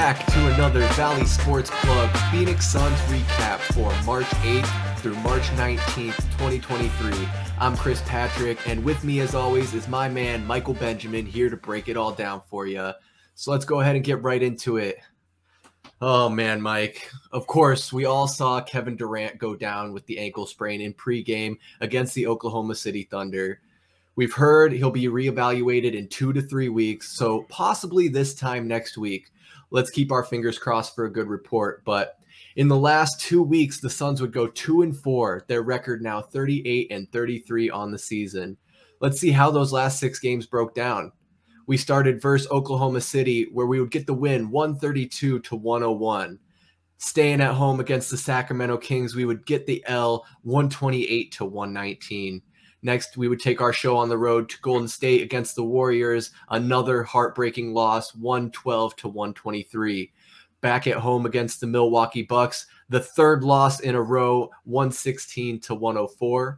back to another Valley Sports Plug Phoenix Suns recap for March 8th through March 19th, 2023. I'm Chris Patrick, and with me as always is my man Michael Benjamin here to break it all down for you. So let's go ahead and get right into it. Oh man, Mike. Of course, we all saw Kevin Durant go down with the ankle sprain in pregame against the Oklahoma City Thunder. We've heard he'll be reevaluated in 2 to 3 weeks, so possibly this time next week. Let's keep our fingers crossed for a good report. But in the last 2 weeks, the Suns would go 2-4. Their record now 38-33 on the season. Let's see how those last 6 games broke down. We started versus Oklahoma City, where we would get the win 132-101. Staying at home against the Sacramento Kings, we would get the L 128-119. Next, we would take our show on the road to Golden State against the Warriors, another heartbreaking loss, 112-123. Back at home against the Milwaukee Bucks, the third loss in a row, 116-104.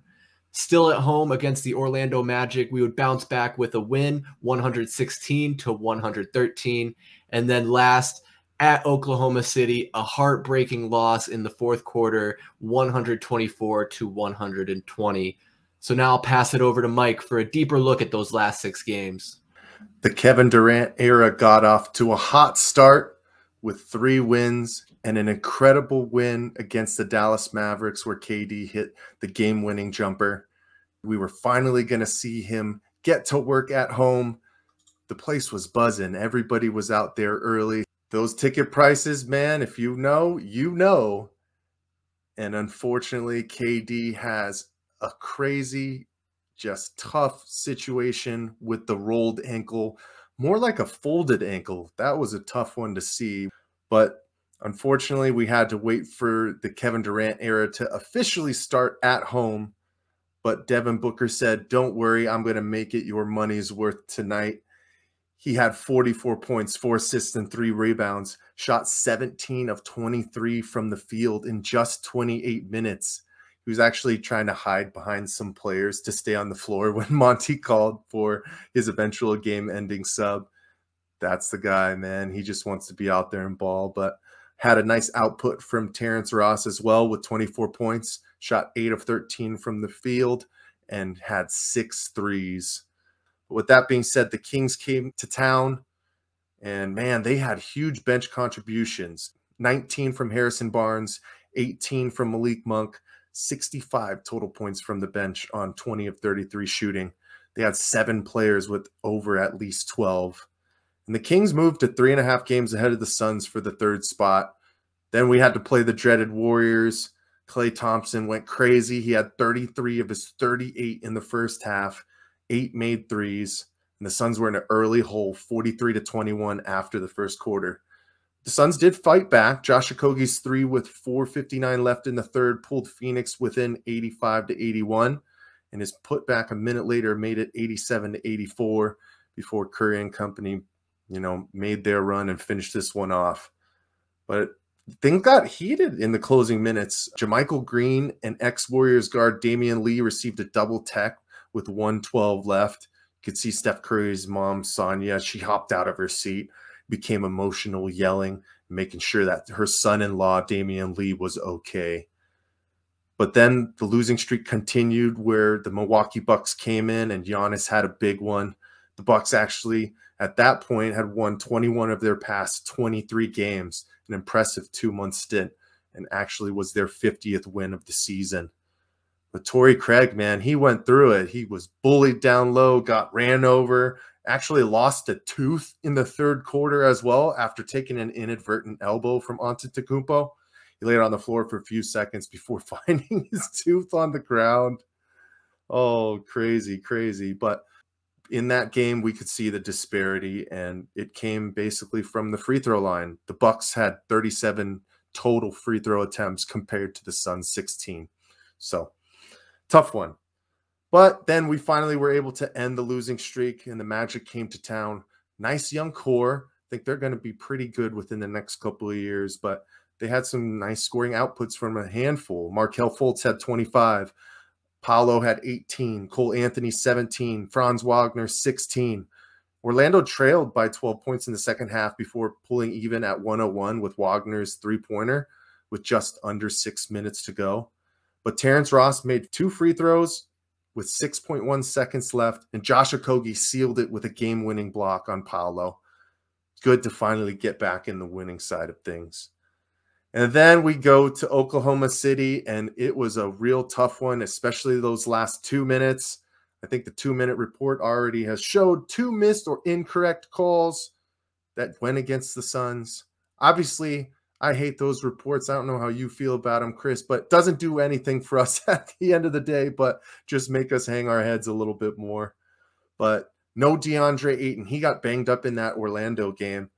Still at home against the Orlando Magic, we would bounce back with a win, 116-113. And then last, at Oklahoma City, a heartbreaking loss in the fourth quarter, 124-120. So now I'll pass it over to Mike for a deeper look at those last 6 games. The Kevin Durant era got off to a hot start with 3 wins and an incredible win against the Dallas Mavericks where KD hit the game-winning jumper. We were finally going to see him get to work at home. The place was buzzing. Everybody was out there early. Those ticket prices, man, if you know, you know. And unfortunately, KD has a crazy, just tough situation with the rolled ankle, more like a folded ankle. That was a tough one to see. But unfortunately, we had to wait for the Kevin Durant era to officially start at home. But Devin Booker said, don't worry, I'm going to make it your money's worth tonight. He had 44 points, 4 assists, and 3 rebounds, shot 17 of 23 from the field in just 28 minutes. He was actually trying to hide behind some players to stay on the floor when Monty called for his eventual game-ending sub. That's the guy, man. He just wants to be out there and ball, but had a nice output from Terrence Ross as well with 24 points, shot 8 of 13 from the field, and had 6 threes. But with that being said, the Kings came to town, and, man, they had huge bench contributions. 19 from Harrison Barnes, 18 from Malik Monk, 65 total points from the bench on 20 of 33 shooting. They had 7 players with over at least 12. And the Kings moved to 3.5 games ahead of the Suns for the 3rd spot. Then we had to play the dreaded Warriors. Klay Thompson went crazy. He had 33 of his 38 in the first half, 8 made threes. And the Suns were in an early hole, 43-21 after the first quarter. The Suns did fight back. Josh Okogie's 3 with 4:59 left in the third pulled Phoenix within 85-81, and his putback a minute later made it 87-84 before Curry and company, made their run and finished this one off. But things got heated in the closing minutes. JaMychal Green and ex-Warriors guard Damian Lee received a double tech with 1:12 left. You could see Steph Curry's mom, Sonia, she hopped out of her seat, became emotional, yelling, making sure that her son-in-law, Damian Lee, was okay. But then the losing streak continued where the Milwaukee Bucks came in and Giannis had a big one. The Bucks actually, at that point, had won 21 of their past 23 games, an impressive 2-month stint, and actually was their 50th win of the season. But Torrey Craig, man, he went through it. He was bullied down low, got ran over, actually lost a tooth in the 3rd quarter as well after taking an inadvertent elbow from Antetokounmpo. He laid on the floor for a few seconds before finding his tooth on the ground. Oh, crazy, crazy. But in that game, we could see the disparity, and it came basically from the free throw line. The Bucks had 37 total free throw attempts compared to the Suns' 16. So, tough one. But then we finally were able to end the losing streak, and the Magic came to town. Nice young core. I think they're going to be pretty good within the next couple of years, but they had some nice scoring outputs from a handful. Markelle Fultz had 25. Paolo had 18. Cole Anthony, 17. Franz Wagner, 16. Orlando trailed by 12 points in the second half before pulling even at 101 with Wagner's three-pointer with just under 6 minutes to go. But Terrence Ross made 2 free throws with 6.1 seconds left, and Josh Okogie sealed it with a game-winning block on Paolo. Good to finally get back in the winning side of things. And then we go to Oklahoma City, and it was a real tough one, especially those last 2 minutes. I think the 2-minute report already has showed 2 missed or incorrect calls that went against the Suns. Obviously, I hate those reports. I don't know how you feel about them, Chris, but it doesn't do anything for us at the end of the day, but just make us hang our heads a little bit more. But no DeAndre Ayton. He got banged up in that Orlando game,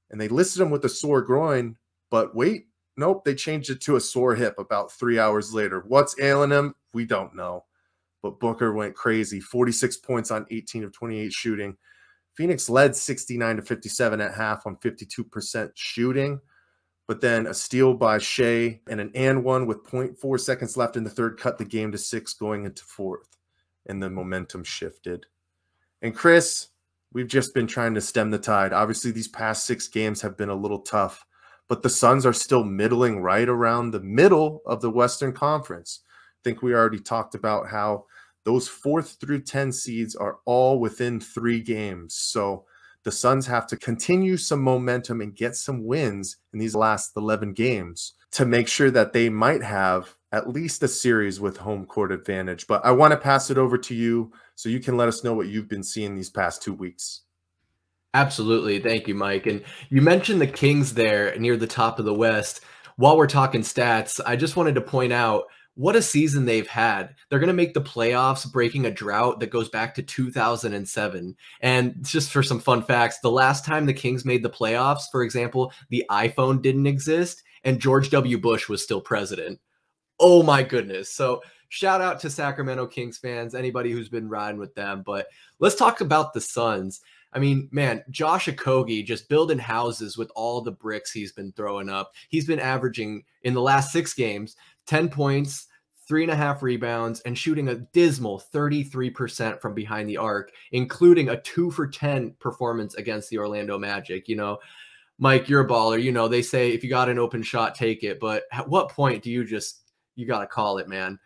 and they listed him with a sore groin, but wait, nope, they changed it to a sore hip about 3 hours later. What's ailing him? We don't know. But Booker went crazy, 46 points on 18 of 28 shooting. Phoenix led 69-57 at half on 52% shooting, but then a steal by Shea and an and one with 0.4 seconds left in the third cut the game to 6 going into fourth, and the momentum shifted. And Chris, we've just been trying to stem the tide. Obviously, these past 6 games have been a little tough, but the Suns are still middling right around the middle of the Western Conference. I think we already talked about how those 4th through 10 seeds are all within 3 games. So the Suns have to continue some momentum and get some wins in these last 11 games to make sure that they might have at least a series with home court advantage. But I want to pass it over to you so you can let us know what you've been seeing these past 2 weeks. Absolutely. Thank you, Mike. And you mentioned the Kings there near the top of the West. While we're talking stats, I just wanted to point out what a season they've had. They're going to make the playoffs, breaking a drought that goes back to 2007. And just for some fun facts, the last time the Kings made the playoffs, for example, the iPhone didn't exist and George W. Bush was still president. Oh my goodness. So shout out to Sacramento Kings fans, anybody who's been riding with them. But let's talk about the Suns. I mean, man, Josh Okogie just building houses with all the bricks he's been throwing up. He's been averaging in the last 6 games, 10 points, 3.5 rebounds, and shooting a dismal 33% from behind the arc, including a 2 for 10 performance against the Orlando Magic. You know, Mike, you're a baller. You know, they say if you got an open shot, take it. But at what point do you got to call it, man?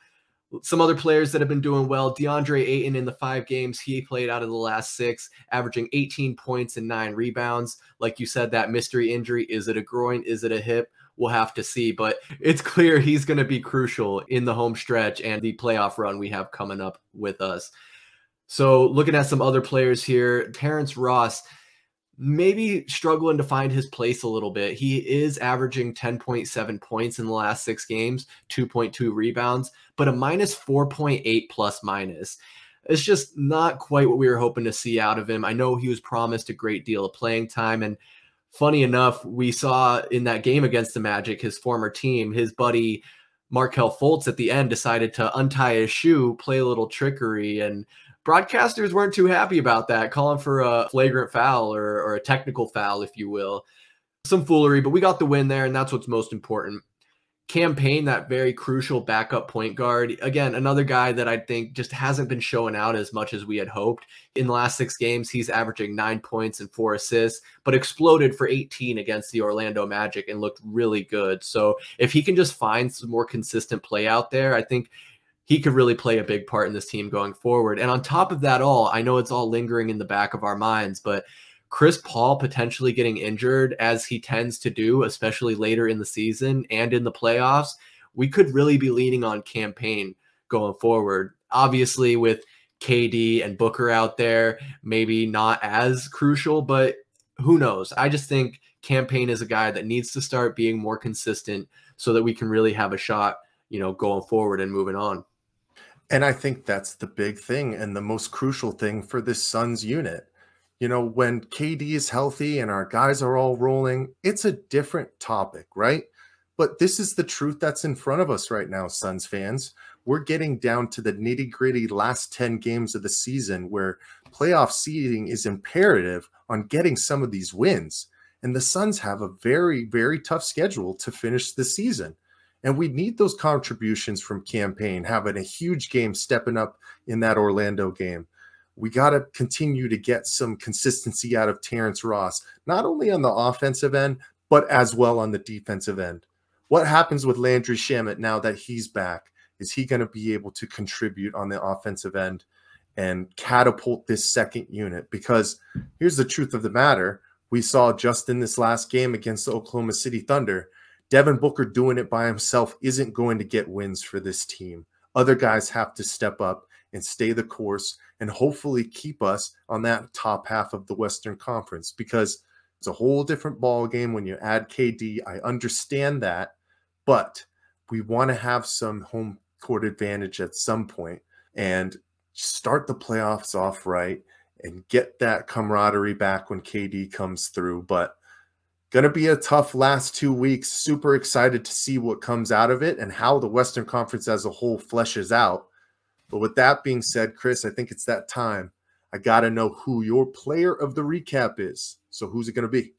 Some other players that have been doing well, DeAndre Ayton in the 5 games he played out of the last 6, averaging 18 points and 9 rebounds. Like you said, that mystery injury, is it a groin? Is it a hip? We'll have to see, but it's clear he's going to be crucial in the home stretch and the playoff run we have coming up with us. So looking at some other players here, Terrence Ross, maybe struggling to find his place a little bit. He is averaging 10.7 points in the last 6 games, 2.2 rebounds, but a minus 4.8 plus minus. It's just not quite what we were hoping to see out of him. I know he was promised a great deal of playing time, and funny enough, we saw in that game against the Magic, his former team, his buddy Markelle Fultz at the end decided to untie his shoe, play a little trickery, and broadcasters weren't too happy about that, calling for a flagrant foul or a technical foul, if you will. Some foolery, but we got the win there, and that's what's most important. Cam Payne, that very crucial backup point guard. Again, another guy that I think just hasn't been showing out as much as we had hoped. In the last 6 games, he's averaging 9 points and 4 assists, but exploded for 18 against the Orlando Magic and looked really good. So if he can just find some more consistent play out there, I think he could really play a big part in this team going forward. And on top of that all, I know it's all lingering in the back of our minds, but Chris Paul potentially getting injured, as he tends to do, especially later in the season and in the playoffs, we could really be leaning on Cam Payne going forward. Obviously, with KD and Booker out there, maybe not as crucial, but who knows? I just think Cam Payne is a guy that needs to start being more consistent so that we can really have a shot, you know, going forward and moving on. And I think that's the big thing and the most crucial thing for this Suns unit. You know, when KD is healthy and our guys are all rolling, it's a different topic, right? But this is the truth that's in front of us right now, Suns fans. We're getting down to the nitty-gritty last 10 games of the season where playoff seeding is imperative on getting some of these wins. And the Suns have a very, very tough schedule to finish the season. And we need those contributions from Cam Payne, having a huge game, stepping up in that Orlando game. we got to continue to get some consistency out of Terrence Ross, not only on the offensive end, but as well on the defensive end. What happens with Landry Shamet now that he's back? Is he going to be able to contribute on the offensive end and catapult this second unit? Because here's the truth of the matter. We saw just in this last game against the Oklahoma City Thunder, Devin Booker doing it by himself isn't going to get wins for this team. Other guys have to step up and stay the course and hopefully keep us on that top half of the Western Conference, because it's a whole different ball game when you add KD. I understand that, but we want to have some home court advantage at some point and start the playoffs off right and get that camaraderie back when KD comes through. But going to be a tough last 2 weeks. Super excited to see what comes out of it and how the Western Conference as a whole fleshes out. But with that being said, Chris, I think it's that time. I got to know who your player of the recap is. So who's it going to be?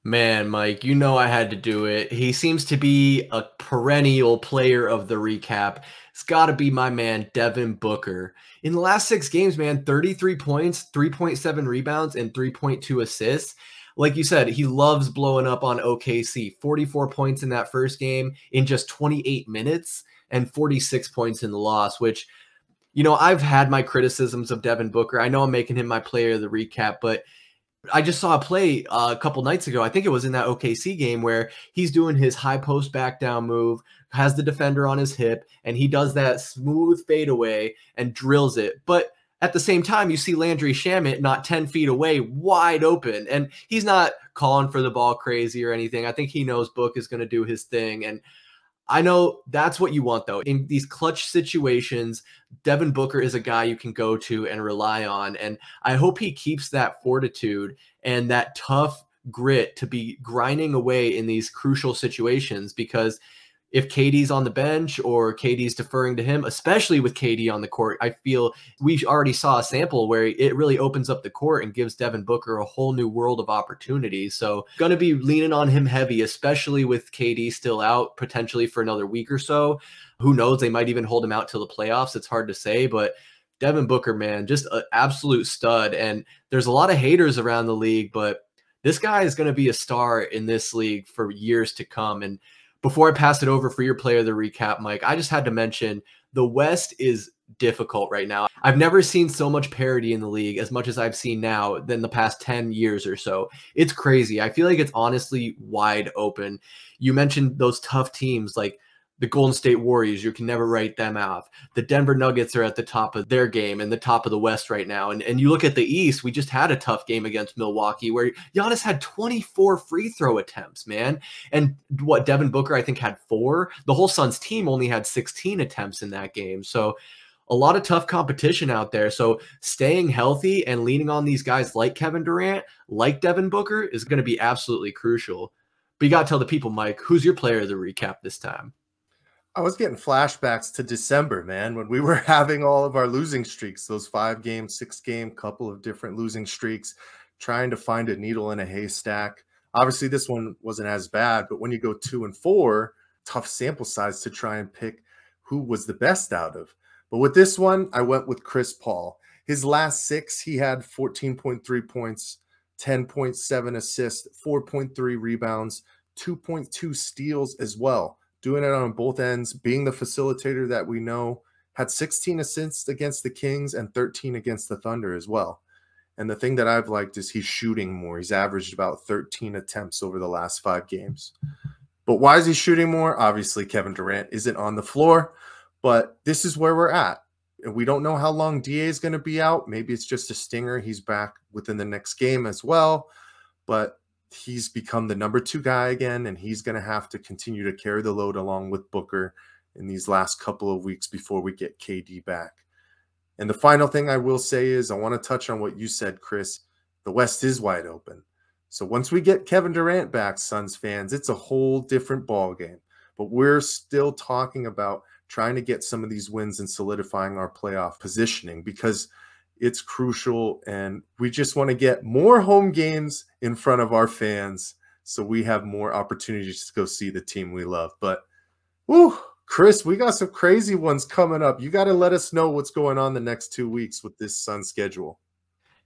Man, Mike, you know I had to do it. He seems to be a perennial player of the recap. It's got to be my man, Devin Booker. In the last 6 games, man, 33 points, 3.7 rebounds, and 3.2 assists. Like you said, he loves blowing up on OKC. 44 points in that first game in just 28 minutes and 46 points in the loss, which, you know, I've had my criticisms of Devin Booker. I know I'm making him my player of the recap, but I just saw a play a couple nights ago. I think it was in that OKC game where he's doing his high post back down move, has the defender on his hip, and he does that smooth fadeaway and drills it. But at the same time, you see Landry Shamet not 10 feet away, wide open, and he's not calling for the ball crazy or anything. I think he knows Book is going to do his thing, and I know that's what you want, though. In these clutch situations, Devin Booker is a guy you can go to and rely on. And I hope he keeps that fortitude and that tough grit to be grinding away in these crucial situations, because if KD's on the bench or KD's deferring to him, especially with KD on the court, I feel we already saw a sample where it really opens up the court and gives Devin Booker a whole new world of opportunities. So going to be leaning on him heavy, especially with KD still out potentially for another week or so. Who knows? They might even hold him out till the playoffs. It's hard to say, but Devin Booker, man, just an absolute stud. And there's a lot of haters around the league, but this guy is going to be a star in this league for years to come. And before I pass it over for your player of the recap, Mike, I just had to mention the West is difficult right now. I've never seen so much parity in the league as much as I've seen now than the past 10 years or so. It's crazy. I feel like it's honestly wide open. You mentioned those tough teams like the Golden State Warriors. You can never write them off. The Denver Nuggets are at the top of their game and the top of the West right now. And you look at the East, we just had a tough game against Milwaukee where Giannis had 24 free throw attempts, man. And what, Devin Booker, I think, had 4. The whole Suns team only had 16 attempts in that game. So a lot of tough competition out there. So staying healthy and leaning on these guys like Kevin Durant, like Devin Booker, is going to be absolutely crucial. But you got to tell the people, Mike, who's your player of the recap this time? I was getting flashbacks to December, man, when we were having all of our losing streaks, those 5-game, 6-game, couple of different losing streaks, trying to find a needle in a haystack. Obviously, this one wasn't as bad, but when you go 2 and 4, tough sample size to try and pick who was the best out of. But with this one, I went with Chris Paul. His last 6, he had 14.3 points, 10.7 assists, 4.3 rebounds, 2.2 steals as well. Doing it on both ends, being the facilitator that we know, had 16 assists against the Kings and 13 against the Thunder as well. And the thing that I've liked is he's shooting more. He's averaged about 13 attempts over the last 5 games. But why is he shooting more? Obviously, Kevin Durant isn't on the floor, but this is where we're at. And we don't know how long DA is going to be out. Maybe it's just a stinger. He's back within the next game as well. But he's become the number 2 guy again, and he's going to have to continue to carry the load along with Booker in these last couple of weeks before we get KD back. And the final thing I will say is I want to touch on what you said, Chris. The West is wide open. So once we get Kevin Durant back, Suns fans, it's a whole different ball game. But we're still talking about trying to get some of these wins and solidifying our playoff positioning, because it's crucial, and we just want to get more home games in front of our fans so we have more opportunities to go see the team we love. But, whew, Chris, we got some crazy ones coming up. You got to let us know what's going on the next 2 weeks with this Sun schedule.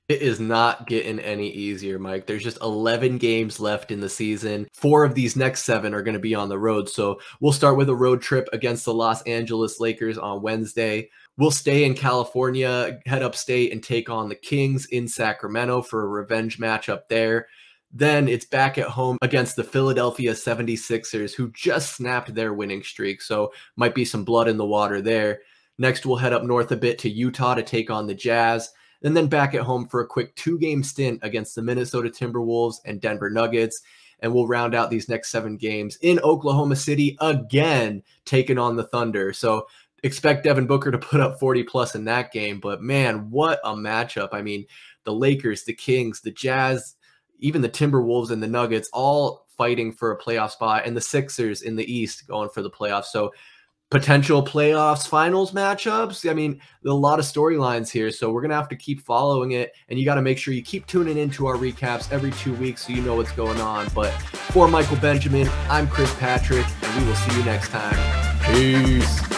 It is not getting any easier, Mike. There's just 11 games left in the season. 4 of these next 7 are going to be on the road. So we'll start with a road trip against the Los Angeles Lakers on Wednesday. We'll stay in California, head upstate, and take on the Kings in Sacramento for a revenge matchup there. Then it's back at home against the Philadelphia 76ers, who just snapped their winning streak. So might be some blood in the water there. Next, we'll head up north a bit to Utah to take on the Jazz. And then back at home for a quick 2-game stint against the Minnesota Timberwolves and Denver Nuggets. And we'll round out these next 7 games in Oklahoma City again, taking on the Thunder. So expect Devin Booker to put up 40+ in that game. But man, what a matchup. I mean, the Lakers, the Kings, the Jazz, even the Timberwolves and the Nuggets all fighting for a playoff spot, and the Sixers in the East going for the playoffs. So potential playoffs, finals matchups. I mean, a lot of storylines here, so we're going to have to keep following it, and you got to make sure you keep tuning into our recaps every 2 weeks so you know what's going on. But for Michael Benjamin, I'm Chris Patrick, and we will see you next time. Peace.